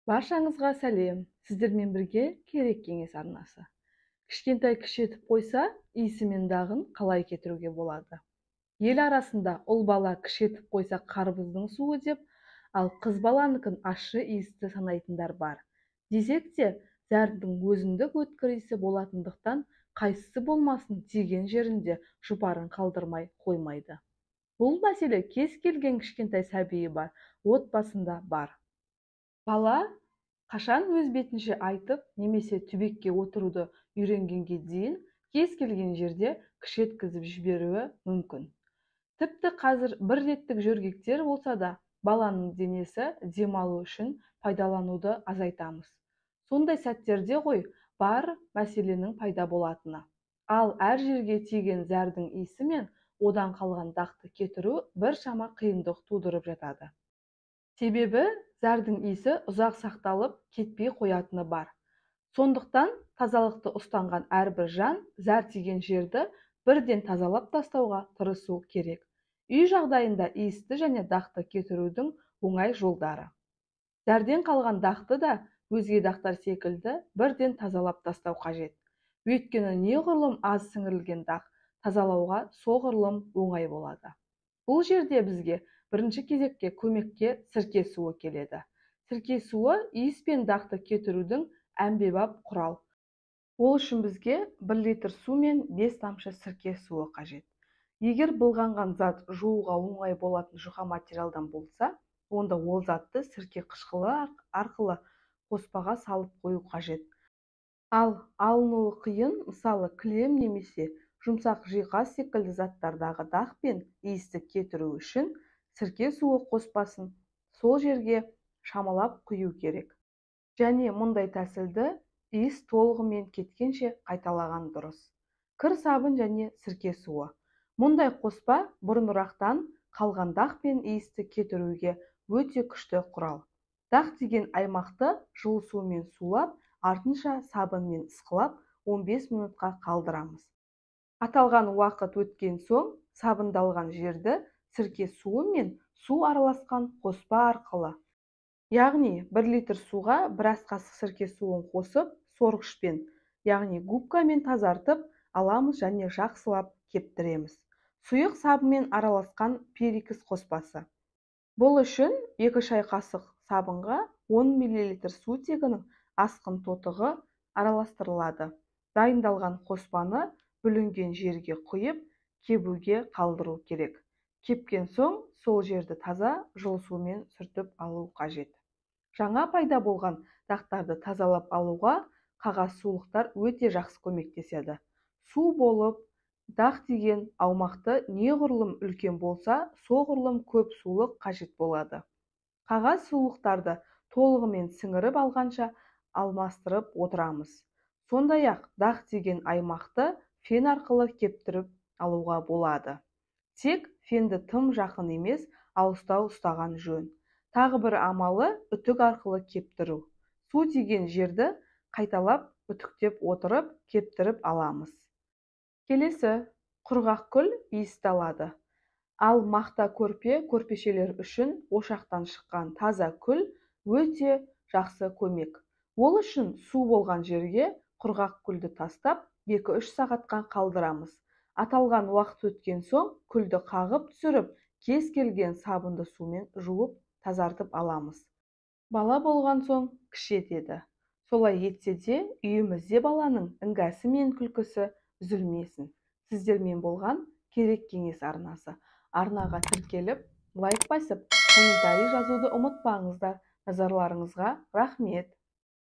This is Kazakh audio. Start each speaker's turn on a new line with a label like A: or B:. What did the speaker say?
A: Баршаңызға сәлем. Сіздермен бірге керек кеңес арнасы. Кішкентай кіші етіп қойса, иісі мен дағын қалай кетіруге болады? Ел арасында ұл бала кіші етіп қойса қарбыздың суы деп, ал қыз баланыкін ащы иісті санайтындар бар. Десек те, зәрдің өзіндік өткір иісі болатындықтан, қайсысы болмасын тиген жерінде жұпарын қалдырмай қоймайды. Бұл мәселе кез келген кішкентай сәбиі бар, отбасында бар. Бала қашан өз бетінше айтып, немесе түбекке отыруды үйренгенге дейін кез келген жерде кіші еткізіп жіберуі мүмкін. Тіпті қазір бір реттік жөргектер болса да, баланың денесі демалу үшін пайдалануды азайтамыз. Сондай сәттерде ғой бар мәселенің пайда болатыны. Ал әр жерге тиген зәрдің иісі мен одан қалған дақты кетіру біршама қиындық тудырып жатады. Себебі зәрдің иісі ұзақ сақталып кетпей қоятыны бар. Сондықтан тазалықты ұстанған әрбір жан зәр тиген жерді бірден тазалап тастауға тырысу керек. Үй жағдайында иісті және дақты кетірудің оңай жолдары. Зәрден қалған дақты да өзге дақтар секілді бірден тазалап тастау қажет. Өйткені неғұрлым аз сіңірілген дақ тазалауға соғұрлым оңай болады. Бұл жерде бізге бірінші кезекке көмекке сірке суы келеді. Сірке суы иіс пен дақты кетірудің әмбебап құрал. Ол үшін бізге 1 литр су мен 5 тамшы сірке суы қажет. Егер былғанған зат жууға оңай болатын жұқа материалдан болса, онда ол затты сірке қышқылы арқылы қоспаға салып қою қажет. Ал алынуы қиын, мысалы кілем немесе жұмсақ жиһаз секілді заттардағы дақ пен иісті кетіру үшін сірке суы қоспасын сол жерге шамалап құю керек. Және мұндай тәсілді иіс толығымен кеткенше қайталаған дұрыс. Кір сабын және сірке суы. Мұндай қоспа бұрынырақтан қалған дақ пен иісті кетіруге өте күшті құрал. Дақ тиген аймақты жылы сумен сулап, артынша сабынмен ысқылап 15 минутқа қалдырамыз. Аталған уақыт өткен соң сабындалған жерді сірке суы мен су араласқан қоспа арқылы, яғни 1 литр суға 1 қасық сірке суын қосып, сорғышпен, яғни губкамен тазартып аламыз және жақсылап кептіреміз. Сұйық сабынмен араласқан перекис қоспасы. Бұл үшін 2 шай қасық сабынға 10 мл сутегінің асқын тотығы араластырылады. Дайындалған қоспаны бүлінген жерге құйып, кебуге қалдыру керек. Кепкен соң сол жерді таза жылы сумен сүртіп алу қажет. Жаңа пайда болған дақтарды тазалап алуға қағаз сулықтар өте жақсы көмектеседі. Су болып, дақ тиген аумақты неғұрлым үлкен болса, соғұрлым көп сулық қажет болады. Қағаз сулықтарды толығымен сіңіріп алғанша алмастырып отырамыз. Сондай-ақ дақ тиген аймақты фен арқылы кептіріп алуға болады. Тек фенді тым жақын емес, алыстау ұстаған жөн. Тағы бір амалы үтік арқылы кептіру. Су тиген жерді қайталап үтіктеп отырып кептіріп аламыз. Келесі, құрғақ күл иісті алады. Ал мақта көрпешелер үшін ошақтан шыққан таза күл өте жақсы көмек. Ол үшін су болған жерге құрғақ күлді тастап 2-3 сағатқа қалдырамыз. Аталған уақыт өткен соң күлді қағып түсіріп, кез келген сабынды сумен жуып тазартып аламыз. Бала болған соң кіші етеді. Солай етсе де үйімізде баланың іңгәсі мен күлкісі үзілмесін. Сіздермен болған керек кеңес арнасы. Арнаға тіркеліп, лайк басып, комментарий жазуды ұмытпаңыздар. Назарларыңызға рахмет.